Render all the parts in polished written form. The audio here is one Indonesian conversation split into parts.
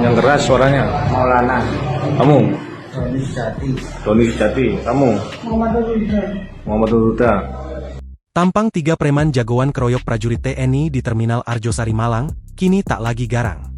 Yang keras suaranya. Maulana. Kamu? Doni Sejati. Doni Sejati. Kamu? Muhammad Huda. Tampang 3 preman jagoan keroyok prajurit TNI di Terminal Arjosari Malang, kini tak lagi garang.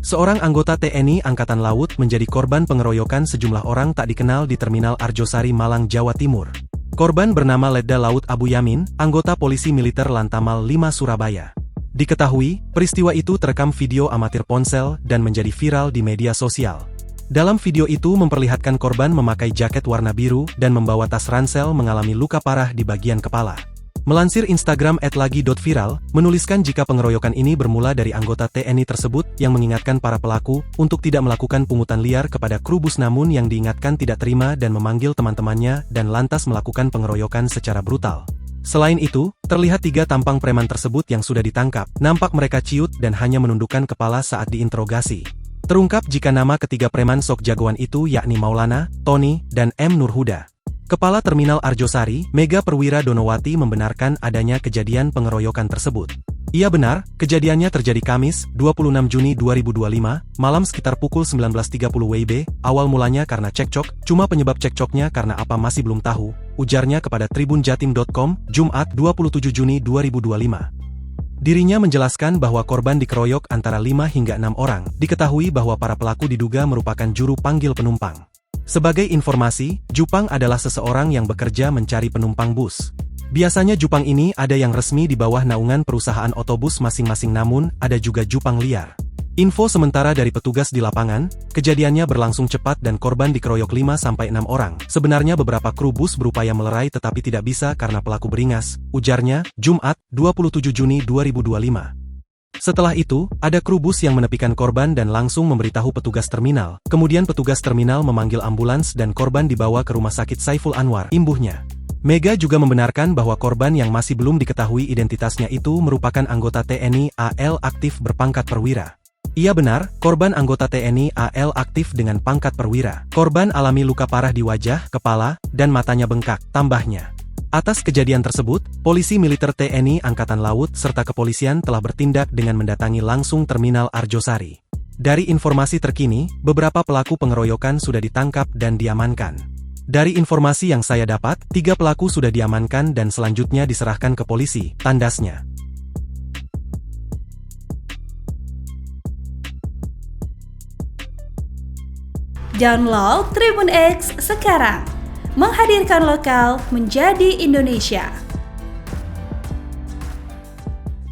Seorang anggota TNI Angkatan Laut menjadi korban pengeroyokan sejumlah orang tak dikenal di Terminal Arjosari Malang, Jawa Timur. Korban bernama Letda Laut Abu Yamin, anggota polisi militer Lantamal 5 Surabaya. Diketahui, peristiwa itu terekam video amatir ponsel dan menjadi viral di media sosial. Dalam video itu memperlihatkan korban memakai jaket warna biru dan membawa tas ransel mengalami luka parah di bagian kepala. Melansir Instagram @lagi.viral, menuliskan jika pengeroyokan ini bermula dari anggota TNI tersebut yang mengingatkan para pelaku untuk tidak melakukan pungutan liar kepada kru bus, namun yang diingatkan tidak terima dan memanggil teman-temannya dan lantas melakukan pengeroyokan secara brutal. Selain itu, terlihat 3 tampang preman tersebut yang sudah ditangkap, nampak mereka ciut dan hanya menundukkan kepala saat diinterogasi. Terungkap jika nama ketiga preman sok jagoan itu yakni Maulana, Tony, dan M. Nurhuda. Kepala Terminal Arjosari, Mega Perwira Donowati membenarkan adanya kejadian pengeroyokan tersebut. Ia benar, kejadiannya terjadi Kamis, 26 Juni 2025, malam sekitar pukul 19.30 WIB, awal mulanya karena cekcok, cuma penyebab cekcoknya karena apa masih belum tahu, ujarnya kepada tribunjatim.com, Jumat 27 Juni 2025. Dirinya menjelaskan bahwa korban dikeroyok antara 5 hingga 6 orang, diketahui bahwa para pelaku diduga merupakan juru panggil penumpang. Sebagai informasi, jupang adalah seseorang yang bekerja mencari penumpang bus. Biasanya jupang ini ada yang resmi di bawah naungan perusahaan otobus masing-masing, namun ada juga jupang liar. Info sementara dari petugas di lapangan, kejadiannya berlangsung cepat dan korban dikeroyok 5-6 orang. Sebenarnya beberapa kru bus berupaya melerai tetapi tidak bisa karena pelaku beringas, ujarnya, Jumat, 27 Juni 2025. Setelah itu, ada kru bus yang menepikan korban dan langsung memberitahu petugas terminal. Kemudian petugas terminal memanggil ambulans dan korban dibawa ke Rumah Sakit Saiful Anwar, imbuhnya. Mega juga membenarkan bahwa korban yang masih belum diketahui identitasnya itu merupakan anggota TNI AL aktif berpangkat perwira. Ia benar, korban anggota TNI AL aktif dengan pangkat perwira. Korban alami luka parah di wajah, kepala, dan matanya bengkak, tambahnya. Atas kejadian tersebut, polisi militer TNI Angkatan Laut serta kepolisian telah bertindak dengan mendatangi langsung Terminal Arjosari. Dari informasi terkini, beberapa pelaku pengeroyokan sudah ditangkap dan diamankan. Dari informasi yang saya dapat, 3 pelaku sudah diamankan dan selanjutnya diserahkan ke polisi, tandasnya. Download Tribun X sekarang, menghadirkan lokal menjadi Indonesia.